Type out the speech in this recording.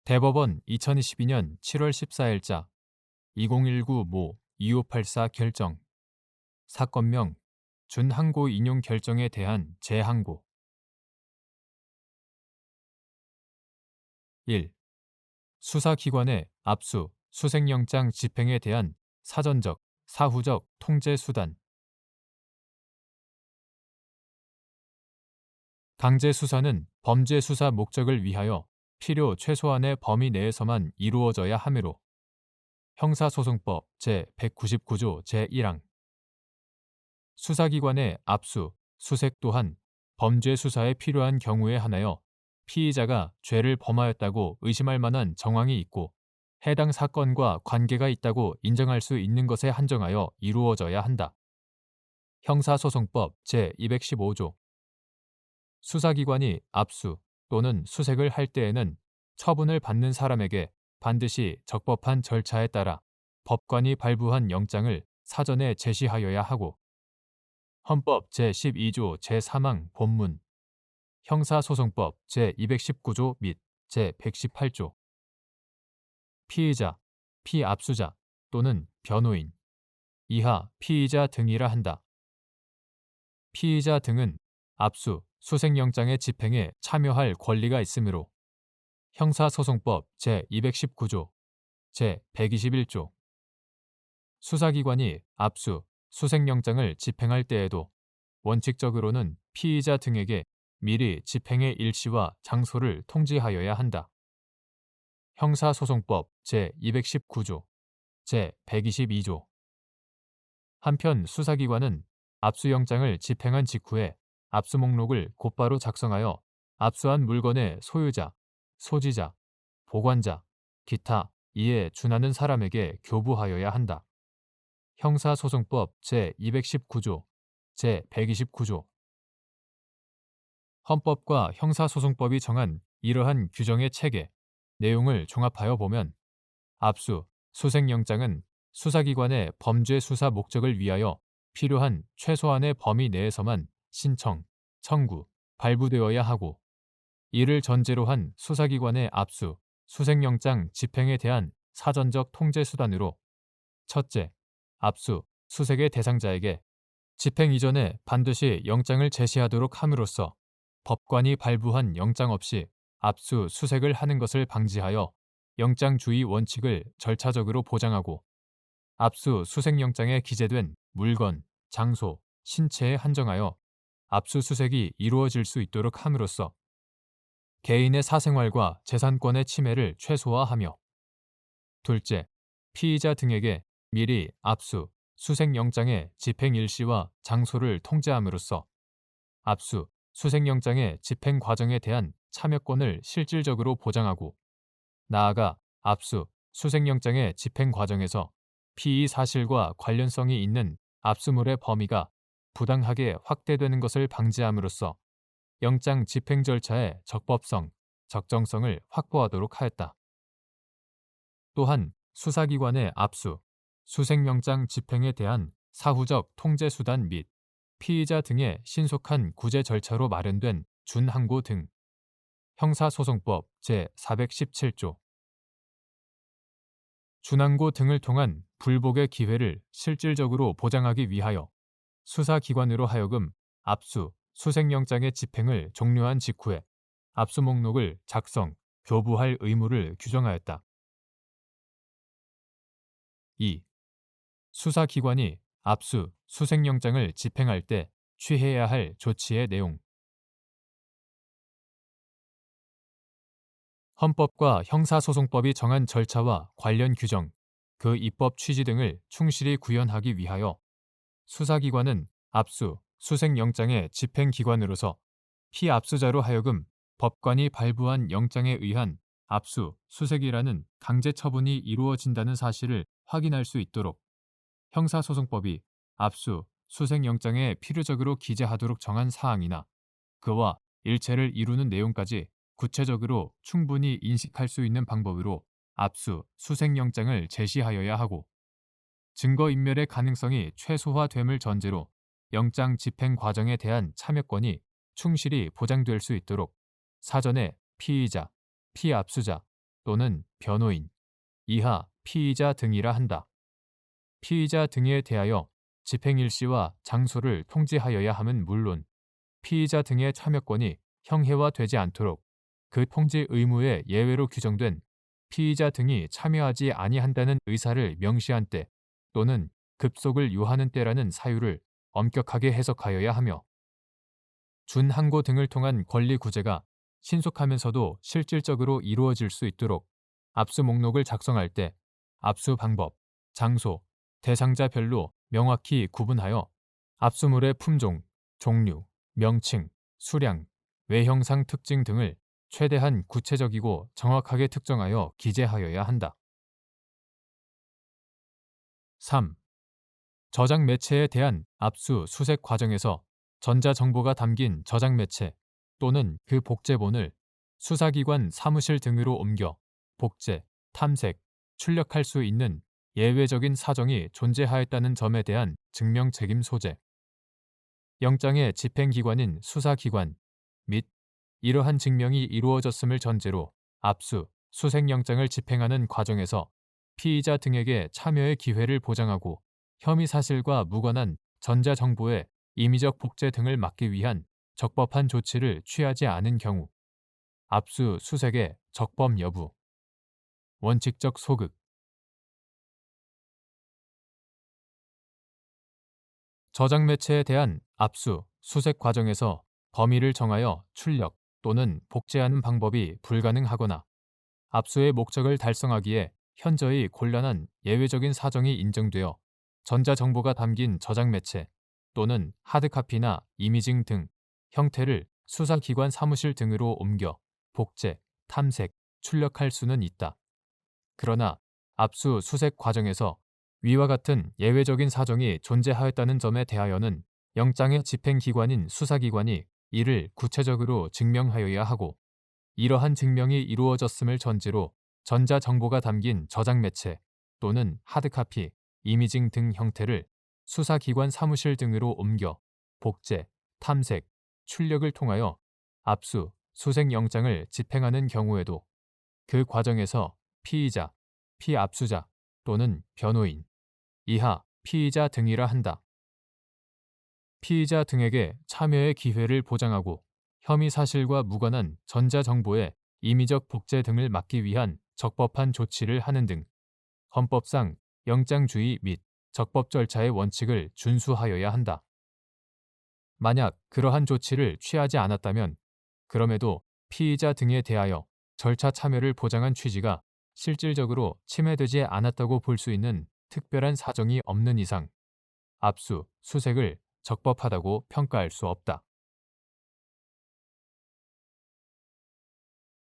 대법원 2022년 7월 14일자 2019 모 2584 결정 사건명 준항고 인용 결정에 대한 재항고 1. 수사기관의 압수, 수색영장 집행에 대한 사전적, 사후적 통제 수단 강제 수사는 범죄 수사 목적을 위하여 필요 최소한의 범위 내에서만 이루어져야 하므로 형사소송법 제199조 제1항 수사기관의 압수, 수색 또한 범죄 수사에 필요한 경우에 한하여 피의자가 죄를 범하였다고 의심할 만한 정황이 있고 해당 사건과 관계가 있다고 인정할 수 있는 것에 한정하여 이루어져야 한다. 형사소송법 제215조 수사기관이 압수 또는 수색을 할 때에는 처분을 받는 사람에게 반드시 적법한 절차에 따라 법관이 발부한 영장을 사전에 제시하여야 하고 헌법 제12조 제3항 본문, 형사소송법 제219조 및 제118조 피의자, 피압수자 또는 변호인, 이하 피의자 등이라 한다. 피의자 등은 압수, 수색영장의 집행에 참여할 권리가 있으므로 형사소송법 제219조, 제121조 수사기관이 압수, 수색영장을 집행할 때에도 원칙적으로는 피의자 등에게 미리 집행의 일시와 장소를 통지하여야 한다. 형사소송법 제219조, 제122조 한편 수사기관은 압수영장을 집행한 직후에 압수 목록을 곧바로 작성하여 압수한 물건의 소유자, 소지자, 보관자, 기타 이에 준하는 사람에게 교부하여야 한다. 형사소송법 제219조, 제129조 헌법과 형사소송법이 정한 이러한 규정의 체계, 내용을 종합하여 보면 압수, 수색영장은 수사기관의 범죄 수사 목적을 위하여 필요한 최소한의 범위 내에서만 신청, 청구, 발부되어야 하고 이를 전제로 한 수사기관의 압수, 수색영장 집행에 대한 사전적 통제 수단으로 첫째, 압수, 수색의 대상자에게 집행 이전에 반드시 영장을 제시하도록 함으로써 법관이 발부한 영장 없이 압수, 수색을 하는 것을 방지하여 영장주의 원칙을 절차적으로 보장하고 압수, 수색영장에 기재된 물건, 장소, 신체에 한정하여 압수수색이 이루어질 수 있도록 함으로써 개인의 사생활과 재산권의 침해를 최소화하며 둘째, 피의자 등에게 미리 압수, 수색영장의 집행 일시와 장소를 통제함으로써 압수, 수색영장의 집행 과정에 대한 참여권을 실질적으로 보장하고 나아가 압수, 수색영장의 집행 과정에서 피의 사실과 관련성이 있는 압수물의 범위가 부당하게 확대되는 것을 방지함으로써 영장 집행 절차의 적법성, 적정성을 확보하도록 하였다. 또한 수사기관의 압수, 수색영장 집행에 대한 사후적 통제 수단 및 피의자 등의 신속한 구제 절차로 마련된 준항고 등 형사소송법 제417조 준항고 등을 통한 불복의 기회를 실질적으로 보장하기 위하여 수사기관으로 하여금 압수, 수색영장의 집행을 종료한 직후에 압수 목록을 작성, 교부할 의무를 규정하였다. 2. 수사기관이 압수, 수색영장을 집행할 때 취해야 할 조치의 내용 헌법과 형사소송법이 정한 절차와 관련 규정, 그 입법 취지 등을 충실히 구현하기 위하여 수사기관은 압수, 수색영장의 집행기관으로서 피압수자로 하여금 법관이 발부한 영장에 의한 압수, 수색이라는 강제 처분이 이루어진다는 사실을 확인할 수 있도록 형사소송법이 압수, 수색영장에 필요적으로 기재하도록 정한 사항이나 그와 일체를 이루는 내용까지 구체적으로 충분히 인식할 수 있는 방법으로 압수, 수색영장을 제시하여야 하고 증거인멸의 가능성이 최소화됨을 전제로 영장 집행 과정에 대한 참여권이 충실히 보장될 수 있도록 사전에 피의자, 피압수자, 또는 변호인, 이하 피의자 등이라 한다. 피의자 등에 대하여 집행일시와 장소를 통지하여야 함은 물론 피의자 등의 참여권이 형해화되지 않도록 그 통지 의무의 예외로 규정된 피의자 등이 참여하지 아니한다는 의사를 명시한 때 또는 급속을 요하는 때라는 사유를 엄격하게 해석하여야 하며 준항고 등을 통한 권리 구제가 신속하면서도 실질적으로 이루어질 수 있도록 압수 목록을 작성할 때 압수 방법, 장소, 대상자별로 명확히 구분하여 압수물의 품종, 종류, 명칭, 수량, 외형상 특징 등을 최대한 구체적이고 정확하게 특정하여 기재하여야 한다. 3. 저장 매체에 대한 압수 수색 과정에서 전자정보가 담긴 저장 매체 또는 그 복제본을 수사기관 사무실 등으로 옮겨 복제, 탐색, 출력할 수 있는 예외적인 사정이 존재하였다는 점에 대한 증명 책임 소재. 영장의 집행기관인 수사기관 및 이러한 증명이 이루어졌음을 전제로 압수, 수색영장을 집행하는 과정에서 피의자 등에게 참여의 기회를 보장하고 혐의 사실과 무관한 전자정보의 임의적 복제 등을 막기 위한 적법한 조치를 취하지 않은 경우 압수, 수색의 적법 여부, 원칙적 소극, 저장 매체에 대한 압수, 수색 과정에서 범위를 정하여 출력 또는 복제하는 방법이 불가능하거나 압수의 목적을 달성하기에 현저히 곤란한 예외적인 사정이 인정되어 전자정보가 담긴 저장 매체 또는 하드카피나 이미징 등 형태를 수사기관 사무실 등으로 옮겨 복제, 탐색, 출력할 수는 있다. 그러나 압수, 수색 과정에서 위와 같은 예외적인 사정이 존재하였다는 점에 대하여는 영장의 집행기관인 수사기관이 이를 구체적으로 증명하여야 하고 이러한 증명이 이루어졌음을 전제로 전자정보가 담긴 저장 매체 또는 하드카피, 이미징 등 형태를 수사기관 사무실 등으로 옮겨 복제, 탐색, 출력을 통하여 압수, 수색영장을 집행하는 경우에도 그 과정에서 피의자, 피압수자 또는 변호인, 이하 피의자 등이라 한다. 피의자 등에게 참여의 기회를 보장하고 혐의 사실과 무관한 전자정보의 임의적 복제 등을 막기 위한 적법한 조치를 하는 등 헌법상 영장주의 및 적법 절차의 원칙을 준수하여야 한다. 만약 그러한 조치를 취하지 않았다면 그럼에도 피의자 등에 대하여 절차 참여를 보장한 취지가 실질적으로 침해되지 않았다고 볼 수 있는 특별한 사정이 없는 이상 압수, 수색을 적법하다고 평가할 수 없다.